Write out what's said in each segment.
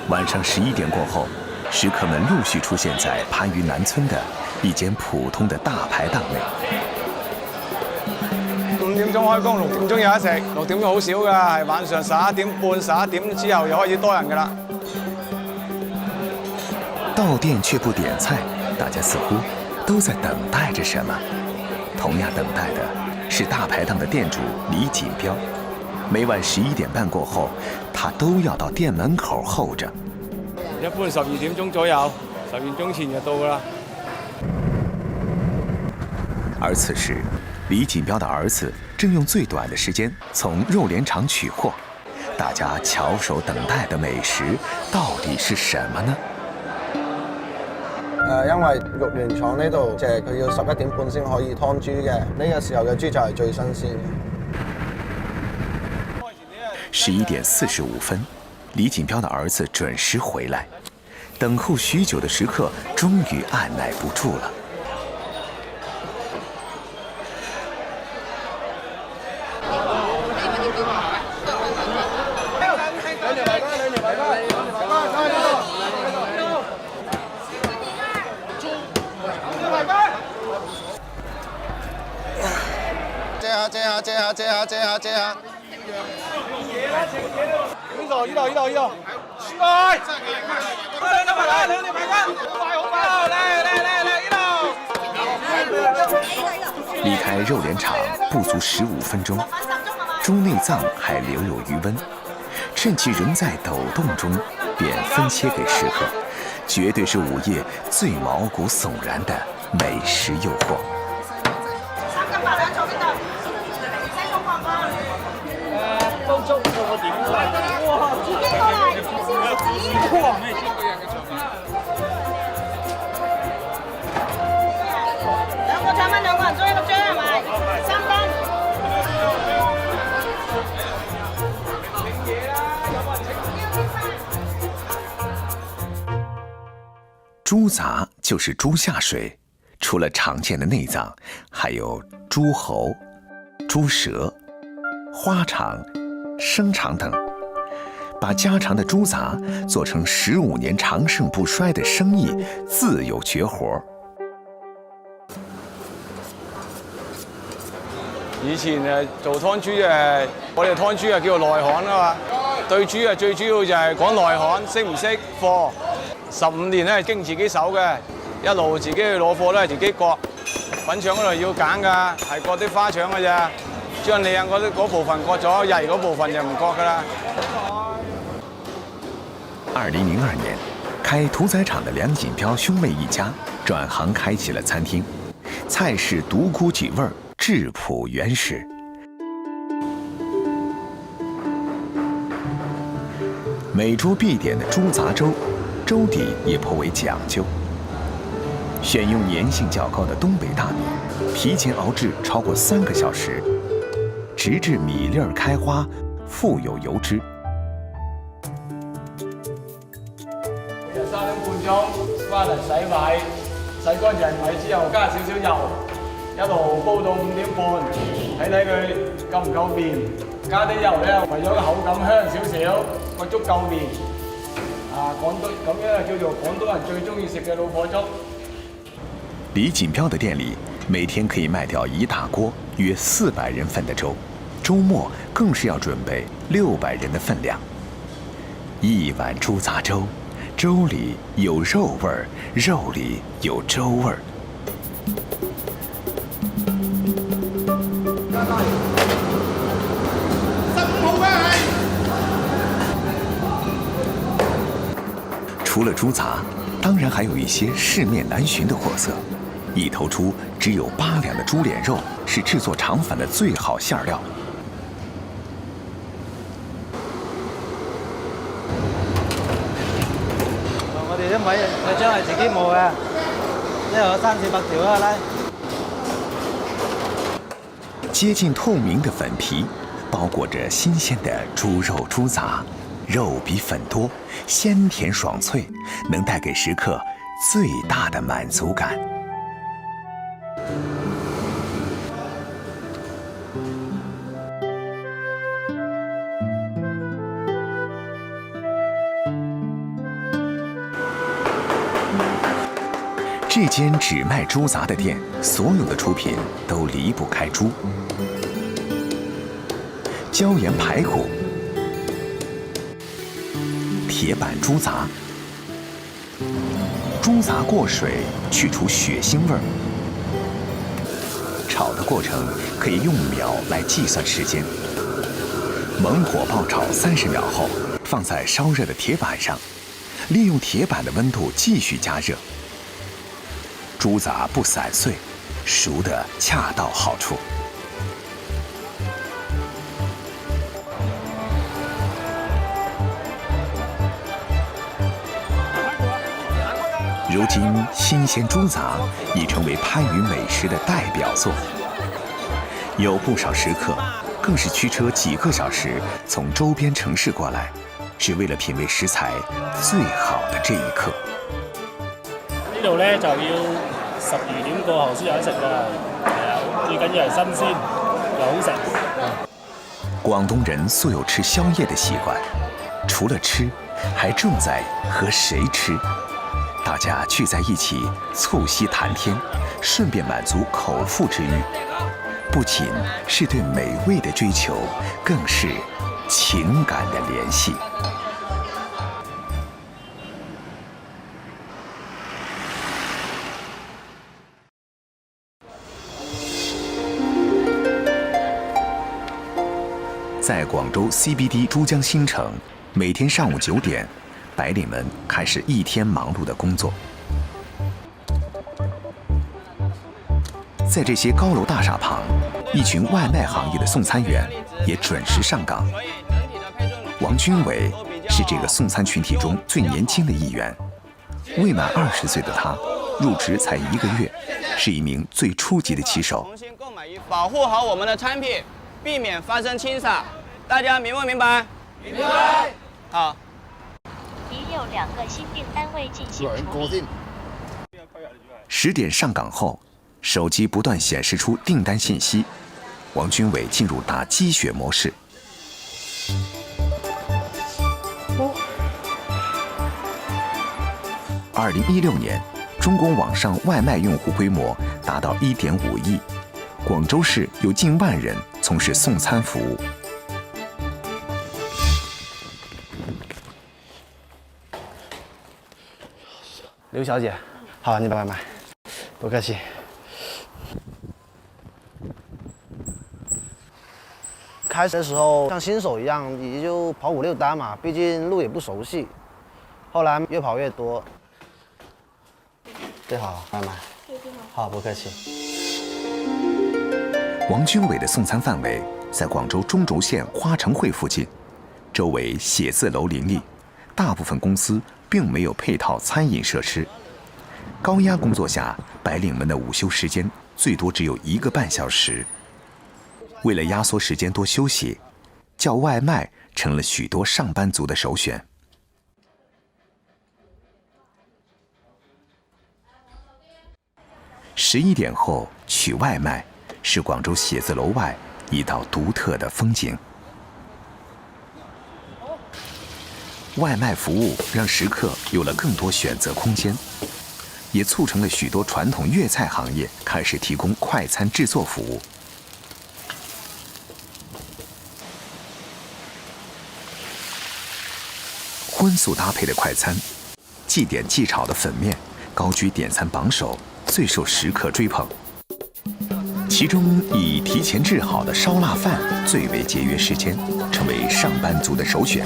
晚上11点过后，食客们陆续出现在番禺南村的一間普通的大排檔內。5點鐘開工，6點鐘有得食，6點鐘好少㗎，係晚上11點半、11點之後就開始多人㗎啦。到店卻不點菜，大家似乎都在等待着什麼。同樣等待的是大排檔的店主李錦標。每晚11點半過後，他都要到店門口候着。一般12點鐘左右，10點鐘前就到㗎啦。而此時，李錦標的兒子正用最短的時間從肉聯廠取貨。大家翹首等待的美食到底是什麼呢？因為肉聯廠呢度即係佢要11點半先可以劏豬嘅，呢個時候嘅豬就係最新鮮嘅。11點45分，李錦標的兒子準時回來。等候許久的食客終於按捺不住了。借下。呢度，出來！兩條排骨，好快！來，呢度！離開肉聯廠不足15分鐘，豬內臟還留有餘溫，趁其仍在抖動中，便分切給食客，絕對是午夜最毛骨悚然的美食誘惑。3斤8兩坐邊度？唔使送飯飯。都足我點嚟？哇！自己過嚟，先哇！兩個3蚊，2個人租1個張係咪？3斤。豬雜就是豬下水，除了常見的內臟，還有豬喉、豬舌、花腸、生腸等。把家常的豬雜做成15年長盛不衰的生意，自有絕活。以前做劏豬我哋劏豬叫做內行啊嘛。對豬最主要就係講內行，識唔識貨。15年咧係經自己手嘅，一路自己去攞貨都係自己割。粉腸嗰度要揀㗎，係割啲花腸㗎咋。將你嗰部分割咗，曳嗰部分就唔割㗎啦。2002年，開屠宰場的梁錦標兄妹一家轉行開起了餐廳，菜式獨沽幾味，質樸原始。每桌必點的豬雜粥，粥底也頗為講究，選用粘性較高的東北大米，提前熬製超過3個小時，直至米粒開花，富有油脂。3點半鐘翻嚟洗米，洗乾淨米之後加少少油，一路煲到5點半，睇佢夠唔夠麵，加啲油咧，為咗個口感香少少，個粥夠麵。咁樣叫做廣東人最中意食嘅老婆粥。李錦標的店裡每天可以賣掉一大鍋約400人份的粥，周末更是要準備600人的分量。一碗豬雜粥，粥裡有肉味兒，肉裡有粥味兒。除了豬雜，當然還有一些市面難尋的貨色。一頭豬只有8兩的豬臉肉是製作腸粉的最好餡料。我哋啲米漿係自己磨嘅，呢度有300-400條啦，來。接近透明的粉皮，包裹着新鮮的豬肉豬雜，肉比粉多，鮮甜爽脆，能帶給食客最大的滿足感。这间只卖猪杂的店，所有的出品都离不开猪。椒盐排骨、铁板猪杂、猪杂过水去除血腥味儿。炒的过程可以用秒来计算时间。猛火爆炒30秒后，放在烧热的铁板上，利用铁板的温度继续加热。猪杂不散碎，熟得恰到好处。如今，新鲜猪杂已成为番禺美食的代表作。有不少食客更是驱车几个小時從周邊城市過來，只為了品味食材最好的這一刻。呢度咧就要12點過後先有得食㗎，係啊，最緊要係新鮮又好食。廣東人素有吃宵夜的習慣，除了吃，還重在和誰吃。大家聚在一起促膝談天，順便滿足口腹之欲。不僅是對美味的追求，更是情感的聯繫。在廣州 CBD 珠江新城，每天上午9點，白領們開始一天忙碌的工作。在這些高樓大廈旁，一群外賣行業的送餐員也準時上崗。王軍偉是這個送餐群體中最年輕的一員，未滿20歲的他，入職才1個月，是一名最初級的騎手。重新購買衣服，保護好我們的產品，避免發生清灑。大家明不明白？明白。好。已有2個新訂單位進行處理。10點上崗後，手機不斷顯示出訂單信息，王軍偉進入打雞血模式。2016年，中國網上外賣用戶規模達到1.5億，廣州市有近萬人從事送餐服務。劉小姐，好，你把外賣，不客氣。開始的時候像新手一樣，也就跑5、6單嘛，畢竟路也不熟悉。後來越跑越多。對，好，外賣。好，不客氣。王軍偉的送餐範圍在廣州中軸線花城匯附近，周圍寫字樓林立，大部分公司並沒有配套餐飲設施。高壓工作下，白領們的午休時間最多只有1個半小時。為了壓縮時間多休息，叫外賣成了許多上班族的首選。11點後取外賣是廣州寫字樓外一道獨特的風景。外賣服務讓食客有了更多選擇空間，也促成了許多傳統粵菜行業開始提供快餐製作服務。荤素搭配的快餐，即點即炒的粉麵高居點餐榜首，最受食客追捧。其中以提前製好的燒臘飯最為節約時間，成為上班族的首選。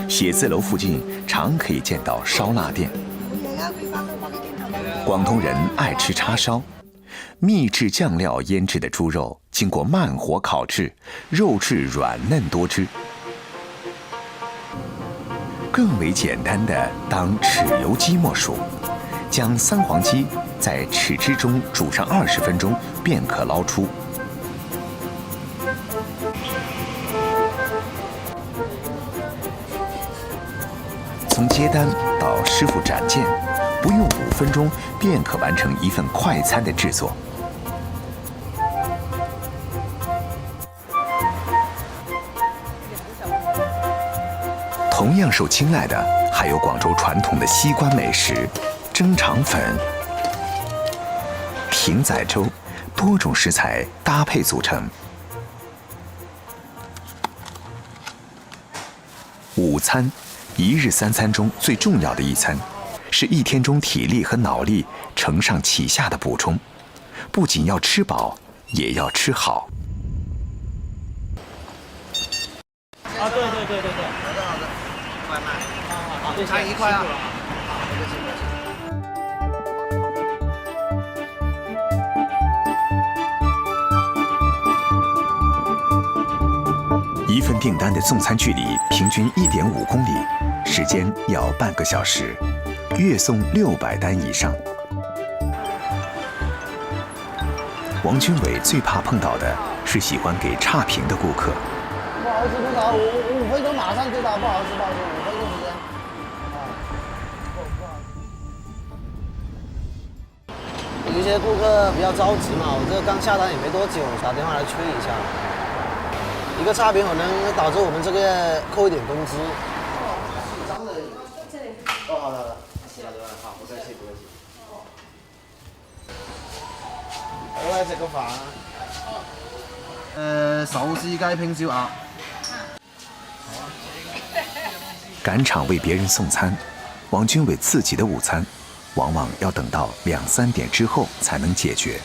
寫字樓附近常可以見到燒臘店。廣東人愛吃叉燒，秘製醬料醃製的豬肉經過慢火烤製，肉質軟嫩多汁。更為簡單的當豉油雞莫屬，將三黃雞在豉汁中煮上20分鐘便可撈出。從接單到師傅斬件，不用5分鐘便可完成一份快餐的製作。同樣受青睞的還有廣州傳統的西關美食蒸腸粉。艇仔粥，多种食材搭配组成。午餐，一日三餐中最重要的一餐，是一天中体力和脑力承上启下的补充，不仅要吃饱，也要吃好。啊，对，好的，外卖，好，午餐1块啊。一份订单的送餐距离平均1.5公里，时间要半个小时，月送600单以上。王军伟最怕碰到的是喜欢给差评的顾客。不好意思，部长，我5分钟马上就到，不好意思，5分钟时间。有一些顾客比较着急嘛，我这刚下单也没多久，打电话来催一下。一个差评可能导致我们这个月扣一点工资。哦，好的，好，不客气。我嚟食個飯。手撕雞拼燒鴨。赶场为别人送餐，王军伟自己的午餐，往往要等到2、3点之后才能解决。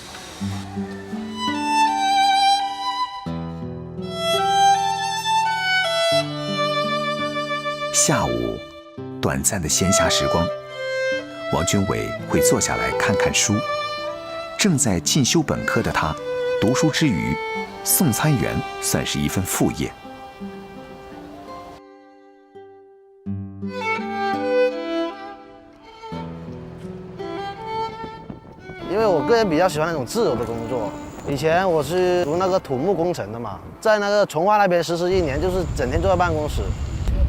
下午，短暂的闲暇时光，王军伟会坐下来看看书。正在进修本科的他，读书之余，送餐员算是一份副业。因为我个人比较喜欢那种自由的工作。以前我是读那个土木工程的嘛，在那个从化那边实习1年，就是整天坐在办公室。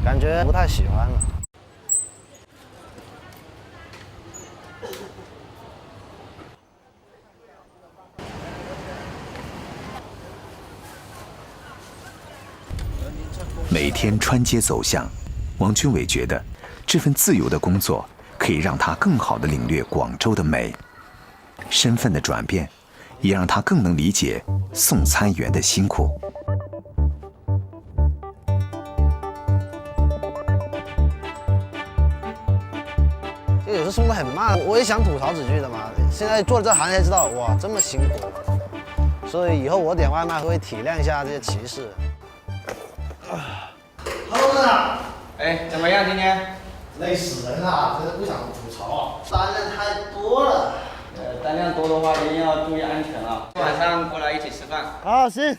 感觉不太喜欢了。每天穿街走巷，王军伟觉得这份自由的工作可以让他更好地领略广州的美。身份的转变，也让他更能理解送餐员的辛苦。有时送的很慢，我也想吐槽几句的嘛。现在做了这行才知道，哇，这么辛苦，所以以后我点外卖会体谅一下这些骑士。Hello， 哎，怎么样今天？累死人了，真的不想吐槽，单量太多了。单量多的话一定要注意安全啊。晚上过来一起吃饭。好，行。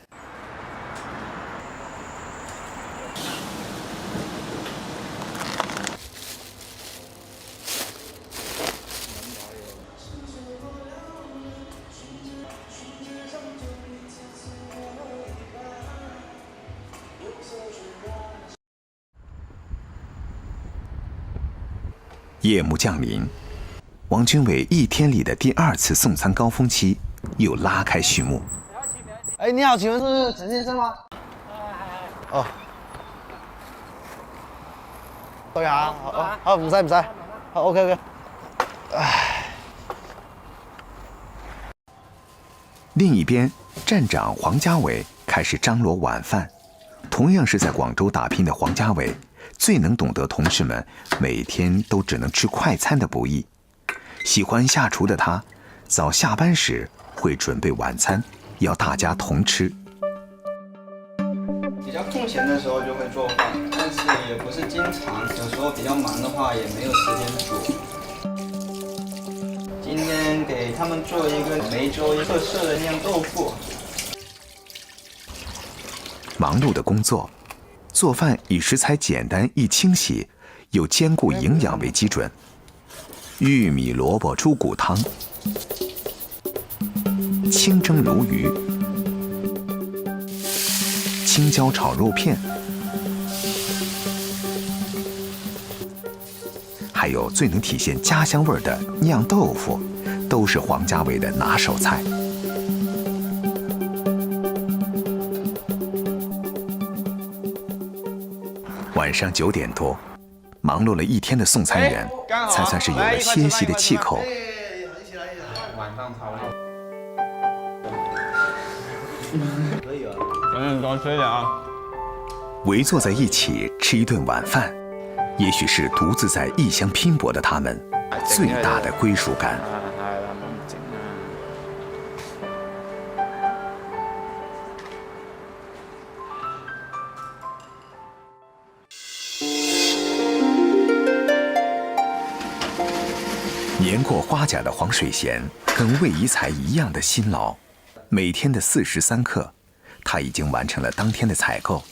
夜幕降临，王军伟一天里的第2次送餐高峰期又拉开序幕。哎，你好，请问是陈先生吗？哦。對下，好，唔使，好 ，OK。唉。另一边，站长黄家伟开始张罗晚饭。同样是在广州打拼的黄家伟，最能懂得同事们每天都只能吃快餐的不易。喜欢下厨的他，早下班时会准备晚餐，要大家同吃。比较空闲的时候就会做饭，但是也不是经常，有时候比较忙的话也没有时间煮。今天给他们做一个梅州特色的酿豆腐。忙碌的工作，做饭以食材简单易清洗，又兼顾营养为基准。玉米萝卜猪骨汤、清蒸鲈鱼、青椒炒肉片，还有最能体现家乡味的酿豆腐，都是黄家伟的拿手菜。晚上9点多，忙碌了一天的送餐员才算是有了歇息的气口。晚上炒肉。多吃点啊。围坐在一起吃一顿晚饭，也许是独自在异乡拼搏的他们最大的归属感。年过花甲的黄水贤跟魏宜才一样的辛劳，每天的4时3刻，他已经完成了当天的采购，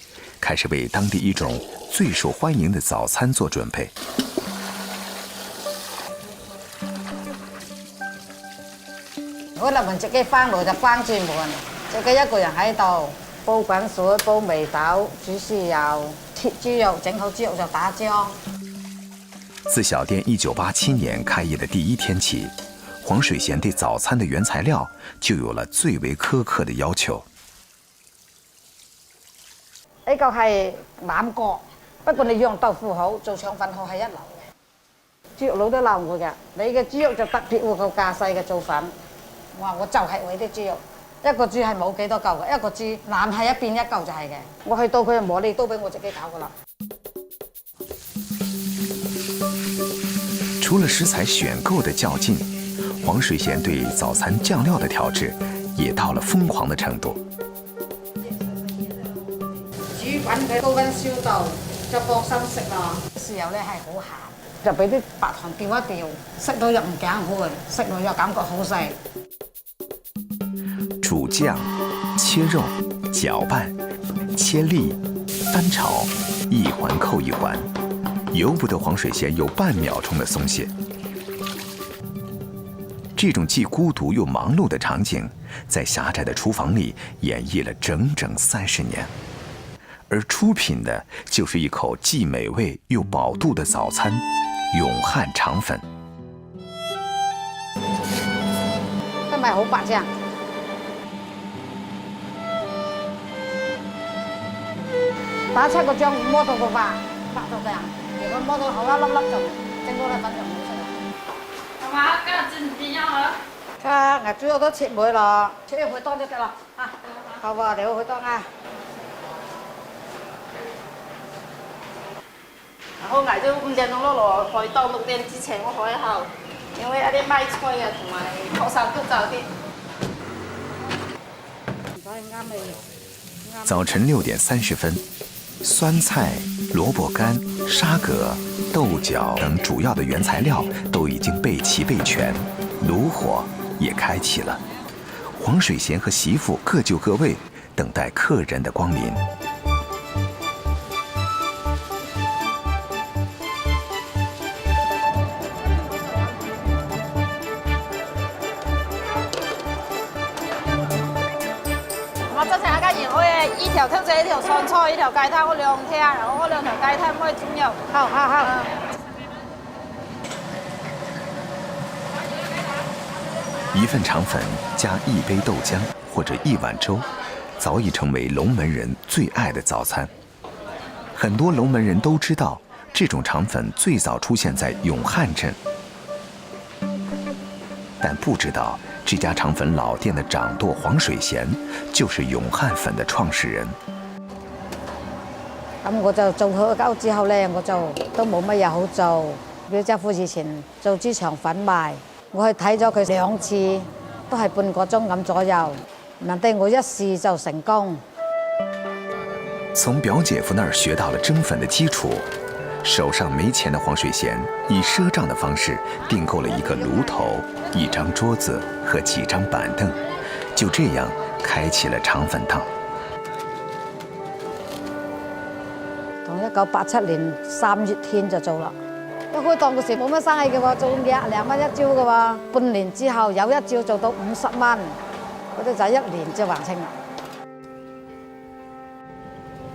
开始为当地一种最受欢迎的早餐做准备。我入門自己翻爐就翻轉門，自己一個人喺度煲滾水、煲眉豆、煮豉油、切豬肉，整好豬肉就打漿。自小店1987年开业的第一天起，黄水贤对早餐的原材料就有了最为苛刻的要求。呢個係腩角，不過你用豆腐好，做腸粉好係一流嘅。豬肉佬都鬧我嘅，你嘅豬肉就特別會夠架勢嘅做粉。我話我就係為啲豬肉，一個豬係冇幾多嚿嘅，一個豬腩係一邊一嚿就係嘅。我去到佢就磨利刀俾我自己搞噶啦。除了食材选购的较劲，黄水贤对早餐酱料的调制也到了疯狂的程度。煮滾佢高溫燒到，就放心食啦。豉油咧係好鹹，就俾啲白糖調一調，食到又唔頸攰，食落又感覺好食。煮酱、切肉、搅拌、切粒、翻炒，一环扣一环，由不得黄水贤有半秒钟的松懈。这种既孤独又忙碌的场景，在狭窄的厨房里演绎了整整30年，而出品的就是一口既美味又饱肚的早餐——永汉肠粉。今日好白啫。打7個漿摸到個花，白到靚。如果摸到口一粒粒就整嗰粒粉就唔好食啦。係嘛？今日整唔變樣啊？啊，豬肉都切妹咯，切入去當就得啦。啊，好啊，你好去當啊。我捱咗5點鐘咯，開到6點之前我開後，因為有啲買菜啊同埋學生都早啲。啱你。早晨6點30分。酸菜、萝卜干、沙葛、豆角等主要的原材料都已经备齐备全，炉火也开启了。黄水贤和媳妇各就各位，等待客人的光临。我真係一間熱開嘅，依條聽仔，呢條酸菜，呢條雞湯，我2條，然後我2條雞湯可以轉油。好。一份肠粉加1杯豆浆或者1碗粥，早已成为龙门人最爱的早餐。很多龙门人都知道，这种肠粉最早出现在永汉镇，但不知道这家肠粉老店的掌舵黄水贤就是永汉粉的创始人。咁我就做好狗之後咧，我就都冇乜嘢好做。表姐夫以前做豬腸粉賣，我去睇咗佢2次，都係半個鐘咁左右。難得我一試就成功。从表姐夫那儿学到了蒸粉的基础，手上没钱的黄水贤以赊账的方式订购了一个炉头、1张桌子和几张板凳，就这样开启了肠粉档。從1987年3月天就做啦。一開檔嗰時冇乜生意嘅喎，做20蚊一招嘅喎。半年之後有一招做到50蚊，嗰啲就1年就還清啦。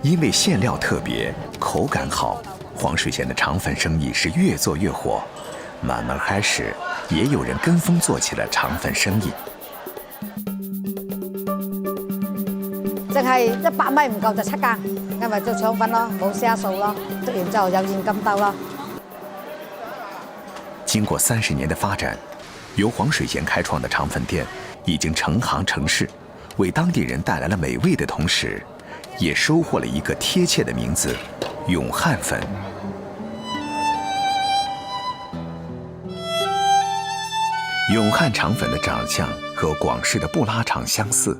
因为馅料特别，口感好，黄水贤的肠粉生意是越做越火。慢慢开始，也有人跟风做起了肠粉生意。淨係100米唔夠就7間，因為做腸粉咯，冇賒數咯，食完之後有現金兜咯。经过30年的发展，由黄水贤开创的肠粉店已经成行成市，为当地人带来了美味的同时，也收获了一个贴切的名字——永汉粉。永汉肠粉的长相和广式的布拉肠相似，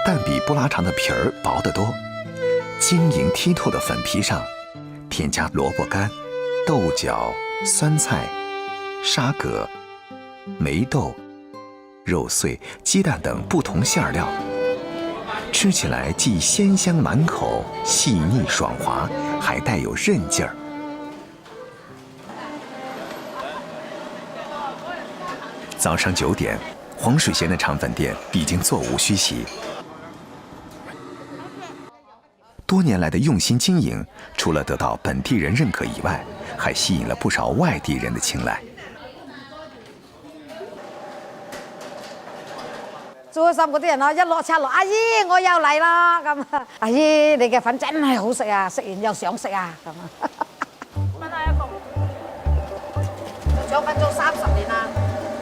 但比布拉肠的皮儿薄得多。晶莹剔透的粉皮上，添加萝卜干、豆角、酸菜、沙葛、梅豆、肉碎、鸡蛋等不同馅料，吃起来既鲜香满口、细腻爽滑，还带有韧劲儿。早上9点，黄水贤的肠粉店已经座无虚席。多年来的用心经营，除了得到本地人认可以外，还吸引了不少外地人的青睐。做心嗰啲人咯，一落車落，阿姨我又嚟啦咁。阿姨你嘅粉真係好食啊，食完又想食啊咁啊。問下一個，做腸粉做30年啦，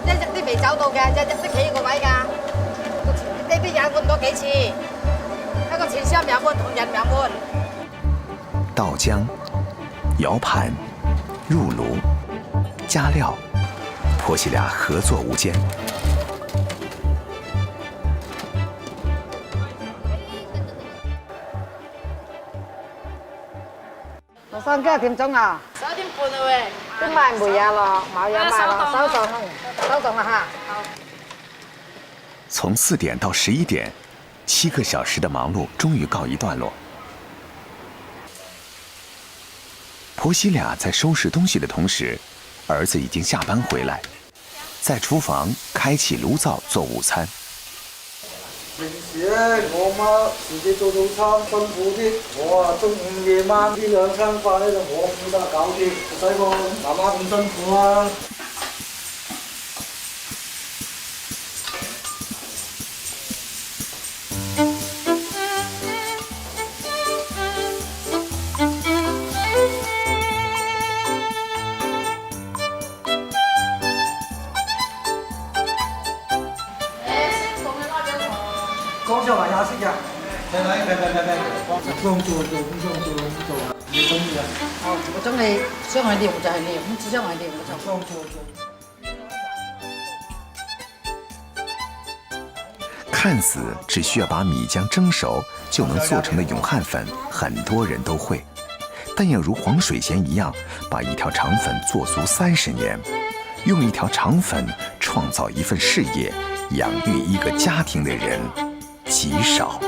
一日都未走到嘅，日日都企呢個位㗎。呢啲人換過幾次，一個前箱兩碗同人兩碗。倒浆、摇盘、入炉、加料，婆媳俩合作无间。學生幾點鐘啊11點半啦喂，都賣唔嘢咯，冇嘢賣咯，收檔啦嚇。從4點到11點，7個小時的忙碌終於告一段落。婆媳俩在收拾東西的同時，兒子已經下班回來，在廚房開啟爐灶做午餐。平時咧，我媽自己做早餐辛苦啲，我中午夜晚呢2餐飯咧就我負責搞掂，唔使我媽媽咁辛苦啊。剛才話廿息日，幫做，你中意啊？哦，我中意雙海料就係料，唔知雙海料我就幫做。看似只需要把米浆蒸熟就能做成的永汉粉，很多人都会，但要如黄水贤一样，把一条肠粉做足30年，用一条肠粉创造一份事业，养育一个家庭的人极少。